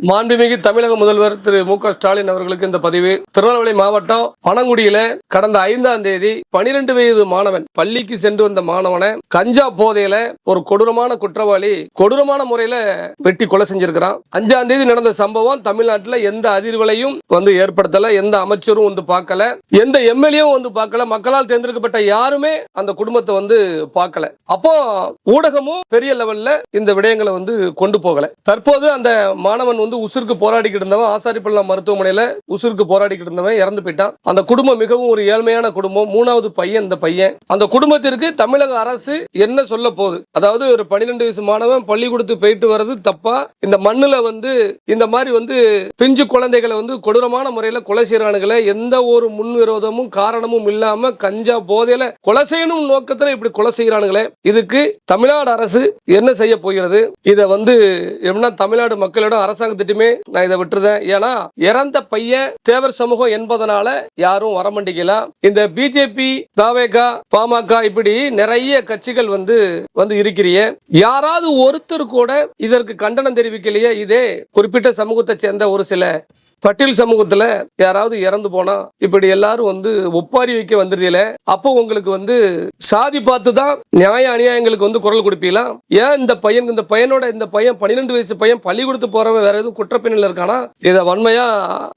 மாண்புமிகு தமிழக முதல்வர் திரு மு.க.ஸ்டாலின் அவர்களுக்கு இந்த பதிவு. திருநெல்வேலி மாவட்டம் பனங்குடியில கடந்த 5ஆம் தேதி 12 வயது மாணவன் பள்ளிக்கு சென்று வந்த மாணவனை கஞ்சா போதையில ஒரு கொடூரமான குற்றவாளி கொடூரமான முறையில வெட்டி கொலை செஞ்சிருக்கிறான். 5ஆம் தேதி நடந்த சம்பவம் தமிழ்நாட்டில் எந்த அதிர்வலையும் ஏற்படுத்தல, எந்த அமைச்சரும் பார்க்கல, எந்த எம்எல்ஏவும் பார்க்கல, மக்களால் தேர்ந்தெடுக்கப்பட்ட யாருமே அந்த குடும்பத்தை பார்க்கல. அப்போ ஊடகமும் பெரிய லெவல்ல இந்த விடயங்களை கொண்டு போகல. தற்போது அந்த மாணவன் உசுருக்கு போராடிக்கிட்டு இருந்தவன் ஆசாரிப்பள்ளம் மருத்துவமனையில உசுருக்கு போராடிக்கிட்டு இருந்தவன் இறந்து போயிட்டான். அந்த குடும்பம் மிகவும் ஒரு ஏழ்மையான குடும்பம். 3வது பையன். இந்த பையன் அந்த குடும்பத்திற்கு தமிழக அரசு என்ன சொல்ல போகுது? அதாவது ஒரு 12 வயசு மாணவன் பள்ளிக்கூடத்து போயிட்டு வர்றது தப்பா? இந்த மண்ணுல இந்த மாதிரி பிஞ்சு குழந்தைகளை கொடூரமான முறையில கொலை செய்யறானுங்களே, எந்த ஒரு முன்விரோதமும் காரணமும் இல்லாம கஞ்சா போதையில கொலை செய்யணும் நோக்கத்துல இப்படி கொலை செய்யறானுங்களே, இதுக்கு தமிழ்நாடு அரசு என்ன செய்ய போகிறது? இதை தமிழ்நாடு மக்களோட அரசாங்கத்திட்டுமே நான் இதை விட்டுருதேன். ஏன்னா இறந்த பையன் தேவர் சமூகம் என்பதனால யாரும் வரமாட்டேங்கலாம். இந்த பிஜேபி, தாவேகா, பாமக இப்படி நிறைய கட்சிகள் இருக்கிறிய, யாராவது ஒருத்தர் கூட இதற்கு கண்டனம் தெரிவிக்கலையே. இதே குறிப்பிட்ட சமூகத்தை சேர்ந்த ஒரு சில பட்டியல் சமூகத்துல யாராவது இறந்து போனா இப்படி எல்லாரும் ஒப்பாரி வைக்க வந்துருதில்ல. அப்போ உங்களுக்கு சாதி பார்த்து தான் நியாய அநியாயங்களுக்கு குரல் கொடுப்பீங்களா? ஏன் இந்த பையன் 12 வயசு பையன் பள்ளிக்கூடத்து போறவன் வேற எதுவும் குற்றப்பின்னல் இருக்கானா? இதை வன்மையா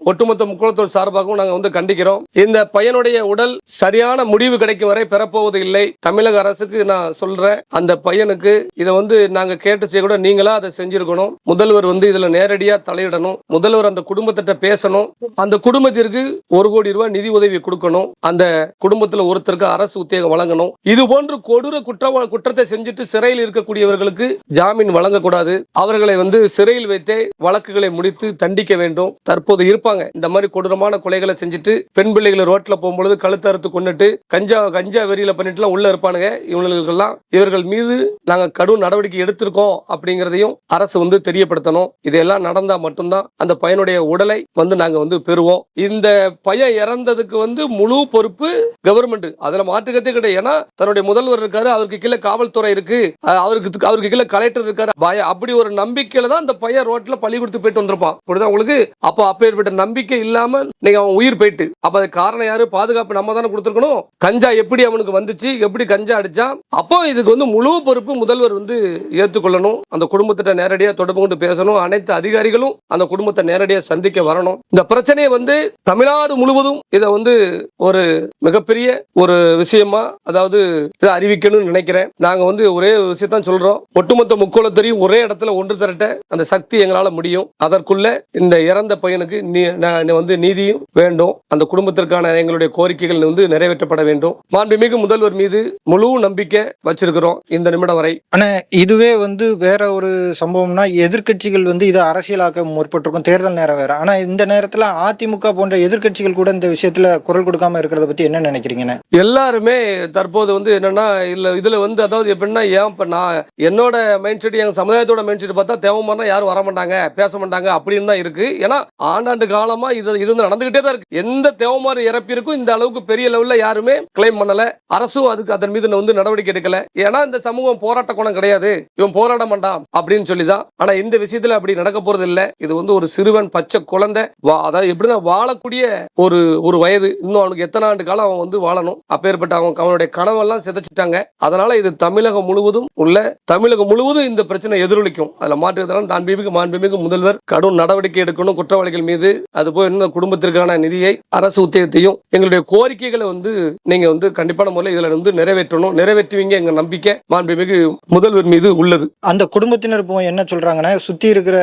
ஒட்டுமொத்த முக்குளத்தோர் சார்பாகவும் நாங்க கண்டிக்கிறோம். இந்த பையனுடைய உடல் சரியான முடிவு கிடைக்கும் வரை பெறப்போவது இல்லை. தமிழக அரசுக்கு நான் சொல்றேன், அந்த பையனுக்கு இதை நாங்க கேட்டு செய்ய கூட நீங்களா அதை செஞ்சிருக்கணும். முதல்வர் இதுல நேரடியா தலையிடணும். முதல்வர் அந்த குடும்பத்திட்ட பேசணும். அந்த குடும்பத்திற்கு 1 கோடி ரூபாய் நிதி உதவி கொடுக்கணும். அந்த குடும்பத்தில் ஒருத்தருக்கு அரசு உத்தியோகம் வழங்கணும். இது போன்று கொடூர குற்றத்தை செஞ்சுட்டு சிறையில் இருக்கக்கூடியவர்களுக்கு ஜாமீன் வழங்கக்கூடாது. அவர்களை சிறையில் வைத்தே வழக்குகளை முடித்து தண்டிக்க வேண்டும். தற்போது இருப்பாங்க இந்த மாதிரி கொடூரமான கொலைகளை செஞ்சுட்டு பெண் பிள்ளைகளை ரோட்ல போகும்பொழுது கழுத்து அறுத்து கொண்டுட்டு கஞ்சா வெறியில பண்ணிட்டு உள்ள இருப்பானுங்க. இவர்கள் மீது நாங்க கடும் நடவடிக்கை எடுத்திருக்கோம் அப்படிங்கறதையும் அரசு தெரியப்படுத்தணும். இதெல்லாம் நடந்தா மட்டும்தான் அந்த பையனுடைய உடலை நாங்க பெறுவோம். இந்த பையன் இறந்ததுக்கு முழு பொறுப்பு கவர்மெண்ட். அதுல மாற்றுக்கத்தே கிடையாது. ஏன்னா தன்னுடைய முதல்வர் இருக்காரு, அவருக்கு கீழே காவல்துறை இருக்கு, அவருக்கு கீழே கலெக்டர் இருக்காரு. அப்படி ஒரு நம்பிக்கையில தான் அந்த பையன் ரோட்ல பள்ளிக்கூடத்து போயிட்டு வந்திருப்பான். உங்களுக்கு அப்பேற்பட்ட நம்பிக்கை இல்லாம நீங்க அவன் உயிர் போயிட்டு, அப்ப அது காரணம் யாரு? பாதுகாப்பு நம்ம தானே கொடுத்துருக்கணும். கஞ்சா எப்படி அவனுக்கு வந்துச்சு, எப்படி கஞ்சா அடிச்சான்? அப்போ இதுக்கு முழு பொறுப்பு முதல்வர் ஏற்றுக்கொள்ளணும். அந்த குடும்பத்திட்ட நேரடியா தொடர்பு கொண்டு பேசணும். அனைத்து அதிகாரிகளும் அந்த குடும்பத்தை நேரடியா சந்திக்க வரணும். இந்த பிரச்சனையை தமிழ்நாடு முழுவதும் இதை ஒரு மிகப்பெரிய ஒரு விஷயமா அதாவது இதை அறிவிக்கணும்னு நினைக்கிறேன். நாங்க ஒரே விஷயத்தான் சொல்றோம், ஒட்டுமொத்த முக்கோளத்தையும் ஒரே இடத்துல ஒன்று திரட்ட அந்த சக்தி எங்களால முடியும். அதற்குள்ள இந்த இறந்த பையனுக்கு நீதியும் வேண்டும். அந்த குடும்பத்திற்கான எங்களுடைய கோரிக்கைகள் நிறைவேற்றப்பட வேண்டும். மாண்புமிகு முதல்வர் மீது முழு நம்பிக்கை வச்சிருக்கிறோம் இந்த நிமிடம் வரை. ஆனா இதுவே வேற ஒரு சம்பவம்னா எதிர்கட்சிகள் இதை அரசியலாக்க முற்பட்டிருக்கும். தேர்தல் நேரம் வேற. ஆனா இந்த நேரத்துல அதிமுக போன்ற எதிர்கட்சிகள் கூட இந்த விஷயத்துல குரல் கொடுக்காம இருக்கிறத பத்தி என்ன நினைக்கிறீங்க? எல்லாருமே தற்போது என்னன்னா இதுல அதாவது எப்படின்னா, ஏன் இப்ப நான் என்னோட மைண்ட் செட், எங்க சமுதாயத்தோட மைண்ட் செட் பார்த்தா தேவமானா யாரும் வர மாட்டாங்க, பேச மாட்டாங்க அப்படின்னு தான் இருக்கு. ஏன்னா ஆண்டாண்டு காலமா இது நடந்துகிட்டே தான் இருக்கு. எந்த தேவமாறு இறப்பிற்கும் இந்த அளவுக்கு பெரிய லெவல்ல யாருமே கிளைம் பண்ணல. அரசும் அதன் மீது நடவடிக்கை எடுக்கல. ஏன்னா இந்த சமூகம் போராட்ட குணம் கிடையாது, இவன் போராட மாட்டான் அப்படின்னு சொல்லிதான். ஆனா இந்த விஷயத்துல அப்படி நடக்க போறது இல்ல. இது ஒரு சிறுவன், பச்சை குழந்தை, அதாவது எப்படின்னா வாழக்கூடிய ஒரு வயது. இன்னும் அவனுக்கு எத்தனை ஆண்டு காலம் அவன் வாழணும். அப்பேற்பட்ட அவனுடைய கனவெல்லாம் சிதைச்சிட்டாங்க. அதனால இது தமிழகம் முழுவதும் இந்த பிரச்சனை எதிரொலிக்கும். அதுல மாற்றுவதெல்லாம் மாண்புமிகு முதல்வர் கடும் நடவடிக்கை எடுக்கணும் குற்றவாளிகள் மீது. அதுபோல் இந்த குடும்பத்திற்கான நிதியை, அரசு உத்தியோகத்தையும், எங்களுடைய கோரிக்கைகளை நீங்க கண்டிப்பான முறையில் இதுல நிறைவேற்றணும். நிறைவேற்றுவீங்க எங்க நம்பிக்கை மாண்புமிகு முதல்வர் மீது உள்ளது. அந்த குடும்பத்தினர் இப்போ என்ன சொல்றாங்கன்னா, சுத்தி இருக்கிற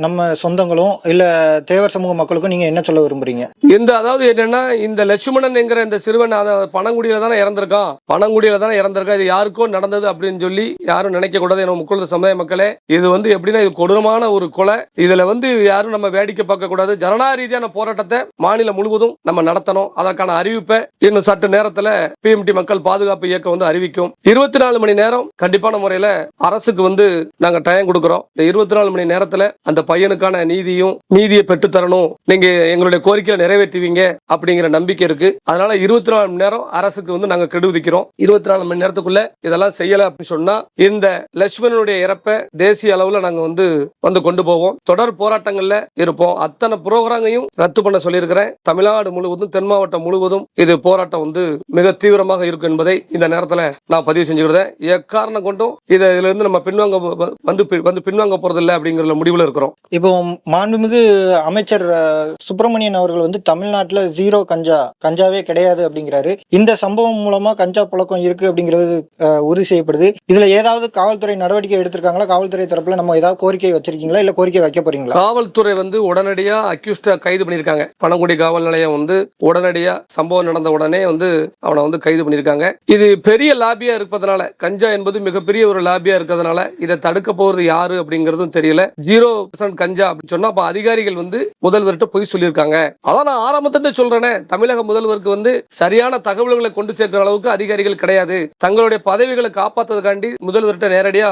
நம்ம சொந்தங்களும் இல்ல தேவர் சமூக மக்களுக்கும் நீங்க என்ன சொல்ல விரும்புறீங்க? அதாவது என்னன்னா, இந்த லட்சுமணன் என்கிற இந்த சிறுவன் பனங்குடியில தானே இறந்திருக்கான். இது யாருக்கோ நடந்தது அப்படின்னு சொல்லி யாரும் நினைக்க கூடாது. முக்குள சமுதாய மக்களே, இது எப்படின்னா இது கொடூரமான ஒரு கொலை. இதுல யாரும் நம்ம வேடிக்கை பார்க்க கூடாது. ஜனநாயக ரீதியான போராட்டத்தை மாநிலம் முழுவதும் நம்ம நடத்தணும். அதற்கான அறிவிப்பை இன்னும் சற்று நேரத்துல பிஎம்டி மக்கள் பாதுகாப்பு இயக்கம் அறிவிக்கும். 24 மணி நேரம் கண்டிப்பான முறையில அரசுக்கு நாங்க டைம் கொடுக்கிறோம். இந்த 24 மணி நேரத்துல அந்த பையனுக்கான நீதியை பெற்று தரணும். நீங்க எங்களுடைய கோரிக்கையை நிறைவேற்றுவீங்க அப்படிங்கிற நம்பிக்கை இருக்கு. அதனால 24 மணி நேரம் அரசுக்கு நாங்க கெடுவிக்கிறோம். 24 மணி நேரத்துக்குள்ள இதெல்லாம் செய்யல அப்படின்னு சொன்னா இந்த லட்சுமணனுடைய இறப்பை தேசிய அளவுல நாங்க கொண்டு போவோம். தொடர் போராட்டங்கள்ல இருப்போம். அத்தனை புரோகிராமையும் ரத்து பண்ண சொல்லியிருக்கிறேன். தமிழ்நாடு முழுவதும், தென் மாவட்டம் முழுவதும் இது போராட்டம் மிக தீவிரமாக இருக்கும் என்பதை இந்த நேரத்தில் நான் பதிவு செஞ்சுக்கிறேன். எக்காரணம் கொண்டும் இதுல இருந்து நம்ம பின்வாங்க போறதில்லை அப்படிங்கிற முடிவுல இருக்கிறோம். இப்போ மாண்புமிகு அமைச்சர் சுப்பிரமணியன் அவர்கள் தமிழ்நாட்டுல ஜீரோ கஞ்சாவே கிடையாது அப்படிங்கிறாரு. இந்த சம்பவம் மூலமா கஞ்சா புழக்கம் இருக்கு அப்படிங்கிறது உறுதி செய்யப்படுது. இதுல ஏதாவது காவல்துறை நடவடிக்கை எடுத்திருக்காங்களா? காவல்துறை தரப்புல நம்ம ஏதாவது கோரிக்கை வச்சிருக்கீங்களா, இல்ல கோரிக்கை வைக்க போறீங்களா? காவல்துறை உடனடியா அக்யூஸ்ட கைது பண்ணிருக்காங்க. பனங்குடி காவல் நிலையம் உடனடியா சம்பவம் நடந்த உடனே அவனை கைது பண்ணிருக்காங்க. இது பெரிய லாபியா இருப்பதனால, கஞ்சா என்பது மிகப்பெரிய ஒரு லாபியா இருக்கிறதுனால இதை தடுக்க போறது யாரு அப்படிங்கறதும் தெரியல. 0% கஞ்சா அப்படின்னு சொன்னா அப்ப அதிகாரிகள் முதல்வர்கிட்ட போய் சொல்லியிருக்காங்க. அதான் நான் ஆரம்பத்தை சொல்றேனே, தமிழக முதல்வருக்கு சரியான தகவல்களை கொண்டு சேர்க்கிற அளவுக்கு அதிகாரிகள் கிடையாது. தங்களுடைய பதவிகளை காப்பாற்றுறதுக்காண்டி முதல்வர்கிட்ட நேரடியா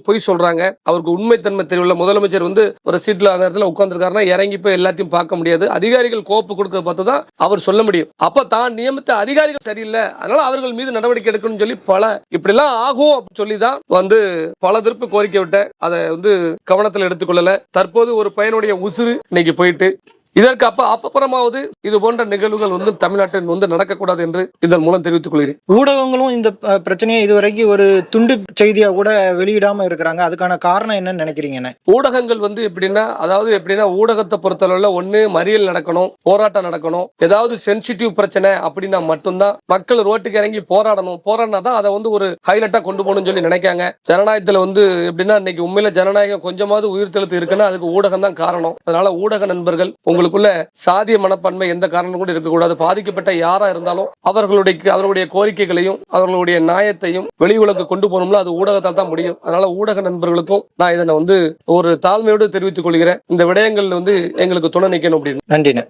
போய் சொல்றாங்க. அவருக்கு உண்மைத்தன்மை தெரியல. முதலமைச்சர் ஒரு சீட்ல அந்த இடத்துல உட்கார்ந்துருக்காருன்னா இறங்கி போய் எல்லாத்தையும் பார்க்க முடியாது. அதிகாரிகள் கோப்பு கொடுக்க பார்த்து தான் அவர் சொல்ல முடியும். அப்ப தான் நியமித்த அதிகாரிகள் சரியில்லை, அதனால அவர்கள் மீது நடவடிக்கை எடுக்கணும்னு சொல்லி இப்படிலாம் ஆகும் அப்படின்னு சொல்லி தான் பல திருப்பு கோரிக்கை விட்ட அதை கவனத்தில் எடுத்துக்கொள்ளல. தற்போது ஒரு பையனுடைய உசுறு இன்னைக்கு போயிட்டு இதற்கு அப்புறமாவது இது போன்ற நிகழ்வுகள் தமிழ்நாட்டில் நடக்கக்கூடாது என்று இதன் மூலம் தெரிவித்துக் கொள்கிறேன். ஊடகங்களும் இந்த பிரச்சனையை இதுவரைக்கும் ஒரு துண்டு செய்தியா கூட வெளியிடாம இருக்கிறாங்க. அதுக்கான காரணம் என்னன்னு நினைக்கிறீங்க? ஊடகங்கள் எப்படின்னா ஊடகத்தை பொறுத்தளவுல ஒண்ணு மறியல் நடக்கணும், போராட்டம் நடக்கணும், ஏதாவது சென்சிட்டிவ் பிரச்சனை அப்படின்னா மட்டும்தான் மக்கள் ரோட்டுக்கு இறங்கி போராடினா தான் அதை ஒரு ஹைலைட்டா கொண்டு போகணும்னு சொல்லி நினைக்காங்க. ஜனநாயகத்துல எப்படின்னா இன்னைக்கு உண்மையில ஜனநாயகம் கொஞ்சமாவது உயிர்த்தெழுத்து இருக்குன்னா அதுக்கு ஊடகம் தான் காரணம். அதனால ஊடக நண்பர்கள் உங்களுக்குள்ள சாதிய மனப்பான்மை எந்த காரணம் கூட இருக்கக்கூடாது. பாதிக்கப்பட்ட யாரா இருந்தாலும் அவர்களுடைய கோரிக்கைகளையும் அவர்களுடைய நியாயத்தையும் வெளி உலக கொண்டு போகணும்ல, அது ஊடகத்தால் தான் முடியும். அதனால ஊடக நண்பர்களுக்கும் நான் இதனை ஒரு தாழ்மையோடு தெரிவித்துக் கொள்கிறேன். இந்த விடயங்கள் எங்களுக்கு துணை நிற்கணும் அப்படின்னு. நன்றிண்ணே.